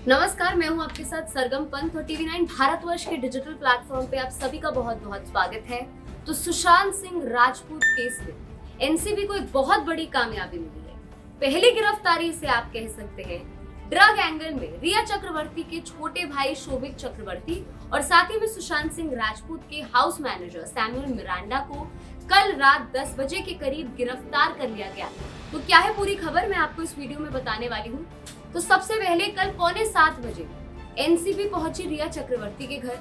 नमस्कार, मैं हूं आपके साथ सरगम पंत और टीवी9 भारतवर्ष के डिजिटल प्लेटफॉर्म पे आप सभी का बहुत बहुत स्वागत है। तो सुशांत सिंह राजपूत केस में एनसीबी को एक बहुत बड़ी कामयाबी मिली है। पहली गिरफ्तारी से आप कह सकते हैं। ड्रग एंगल में रिया चक्रवर्ती के छोटे भाई शोभिक चक्रवर्ती और साथ ही में सुशांत सिंह राजपूत के हाउस मैनेजर सैमुअल मिरांडा को कल रात 10 बजे के करीब गिरफ्तार कर लिया गया। तो क्या है पूरी खबर, मैं आपको इस वीडियो में बताने वाली हूँ। तो सबसे पहले कल 6:45 बजे एनसीबी पहुंची रिया चक्रवर्ती के घर,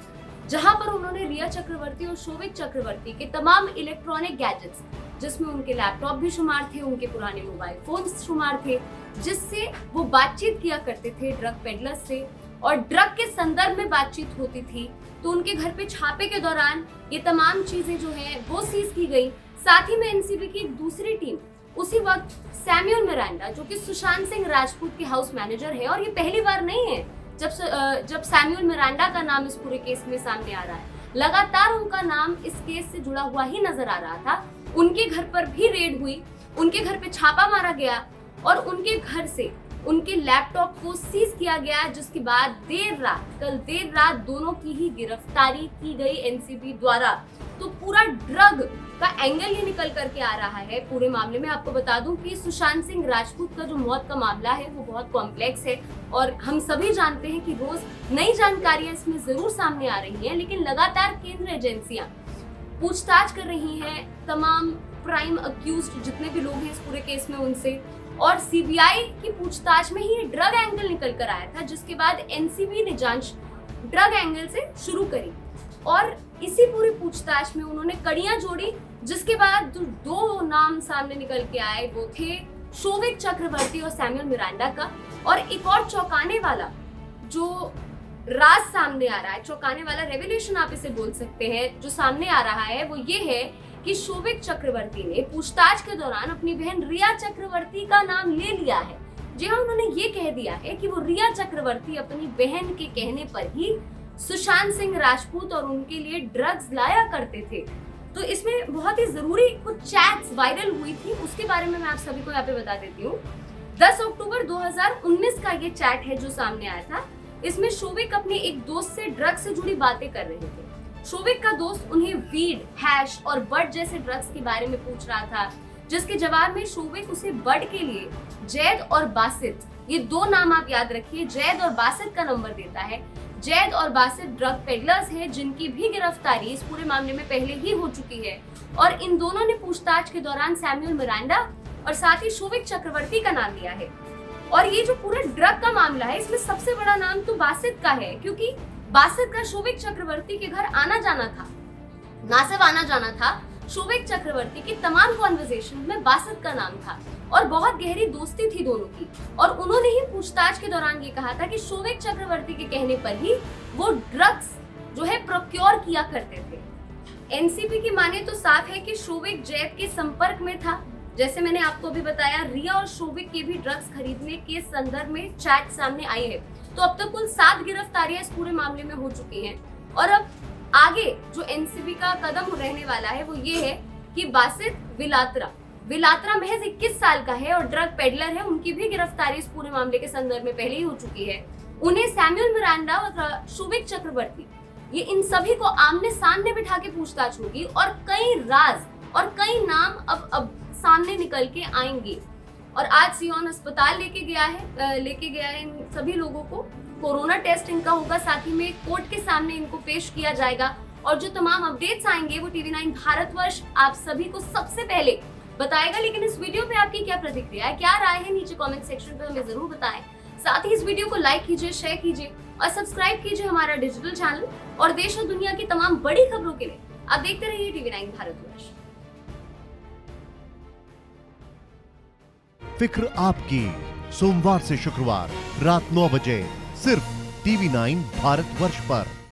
जहां पर उन्होंने रिया चक्रवर्ती और शोभिक चक्रवर्ती के तमाम इलेक्ट्रॉनिक गैजेट्स, जिसमें उनके लैपटॉप भी शुमार थे, उनके पुराने मोबाइल फोन्स शुमार थे, जिससे वो बातचीत किया करते थे ड्रग पेडलर्स से और ड्रग के संदर्भ में बातचीत होती थी। तो उनके घर पे छापे के दौरान ये तमाम चीजें जो है वो सीज की गई। साथ ही में एनसीबी की एक दूसरी टीम उसी वक्त सैमुअल मिरांडा, जो कि सुशांत सिंह राजपूत के हाउस मैनेजर है, और ये पहली बार नहीं है जब सैमुअल मिरांडा का नाम इस पूरे केस में सामने आ रहा है। लगातार उनका नाम इस केस से जुड़ा हुआ ही नजर आ रहा था। उनके घर पर भी रेड हुई, उनके घर पे छापा मारा गया और उनके घर से उनके लैपटॉप को सीज किया गया, जिसके बाद कल देर रात दोनों की ही गिरफ्तारी की गई एनसीबी द्वारा। तो पूरा ड्रग का एंगल ये निकल करके आ रहा है पूरे मामले में। आपको बता दूं कि सुशांत सिंह राजपूत का जो मौत का मामला है वो बहुत कॉम्प्लेक्स है और हम सभी जानते हैं कि रोज नई जानकारियां इसमें जरूर सामने आ रही हैं, लेकिन लगातार केंद्र एजेंसियां पूछताछ कर रही हैं तमाम प्राइम अक्यूज्ड जितने भी लोग हैं इस पूरे केस में उनसे, और सीबीआई की पूछताछ में ही ये ड्रग एंगल निकल कर आया था, जिसके बाद एनसीबी ने जांच ड्रग एंगल से शुरू करी और इसी पूरी पूछताछ में उन्होंने कड़ियां जोड़ी, जिसके बाद जो दो नाम सामने निकल के आए वो थे शोभिक चक्रवर्ती और सैमुअल मिरांडा का। और एक और चौंकाने वाला जो राज सामने आ रहा है, चौंकाने वाला रेवल्यूशन आप इसे बोल सकते हैं, जो सामने आ रहा है वो ये है कि शोभिक चक्रवर्ती ने पूछताछ के दौरान अपनी बहन रिया चक्रवर्ती का नाम ले लिया है। जी हाँ, उन्होंने ये कह दिया है कि वो रिया चक्रवर्ती अपनी बहन के कहने पर ही सुशांत सिंह राजपूत और उनके लिए ड्रग्स लाया करते थे। तो इसमें बहुत ही जरूरी कुछ चैट्स वायरल हुई थी, उसके बारे में मैं आप सभी को यहाँ पे बता देती हूँ। 10 अक्टूबर 2019 का ये चैट है जो सामने आया था। इसमें शोभिक अपने एक दोस्त से ड्रग्स से जुड़ी बातें कर रहे थे। शोभिक का दोस्त उन्हें वीड, हैश और बड जैसे ड्रग्स के बारे में पूछ रहा था, जिसके जवाब में शोभिक उसे बड के लिए जैद और बासित, ये दो नाम आप याद रखिए, जैद और बासित का नंबर देता है। जैद और बासित ड्रग पेडलर्स हैं, जिनकी भी गिरफ्तारी इस पूरे मामले में पहले ही हो चुकी है और इन दोनों ने पूछताछ के दौरान सैमुअल मिरांडा और साथ ही शोभिक चक्रवर्ती का नाम लिया है। और ये जो पूरा ड्रग का मामला है, इसमें सबसे बड़ा नाम तो बासित का है, क्योंकि बासित का शोभिक चक्रवर्ती के घर आना जाना था। ना सिर्फ आना जाना था, शोभिक चक्रवर्ती की तमाम कॉन्वर्सेशन में बासित का नाम था और बहुत गहरी दोस्ती थी दोनों की। और उन्होंने ही पूछताछ के दौरान ये कहा था कि शोभिक चक्रवर्ती के कहने पर ही वो ड्रग्स जो है प्रोक्योर किया करते थे। एनसीबी की माने तो साफ है कि शोभिक जैद के संपर्क में था। जैसे मैंने आपको अभी बताया, रिया और शोभिक के भी ड्रग्स खरीदने के संदर्भ में चैट सामने आई है। तो अब तक कुल 7 गिरफ्तारियां इस पूरे मामले में हो चुकी हैं और अब आगे जो एनसीबी का कदम रहने वाला है वो ये है कि बासित विलात्रा महज 21 साल का है और ड्रग पेडलर है, उनकी भी गिरफ्तारी इस पूरे मामले के संदर्भ में पहले ही हो चुकी है। उन्हें सैमुअल मिरांडा और शोभिक चक्रवर्ती, ये इन सभी को आमने सामने बिठा के पूछताछ होगी और कई राज और कई नाम अब सामने निकल के आएंगे। और आज सियोन अस्पताल लेके गया है इन सभी लोगों को। कोरोना टेस्ट इनका होगा, साथ ही में कोर्ट के सामने इनको पेश किया जाएगा और जो तमाम अपडेट्स आएंगे वो टीवी9 भारतवर्ष आप सभी को सबसे पहले बताएगा। लेकिन इस वीडियो पे आपकी क्या प्रतिक्रिया है, क्या राय है, नीचे कमेंट सेक्शन पे हमें जरूर बताएं। साथ ही इस वीडियो को लाइक कीजिए, शेयर कीजिए और सब्सक्राइब कीजिए हमारा डिजिटल चैनल। और देश और दुनिया की तमाम बड़ी खबरों के लिए आप देखते रहिए टीवी9 भारतवर्ष। फिक्र आपकी, सोमवार से शुक्रवार रात 9 बजे सिर्फ टीवी9 भारतवर्ष पर।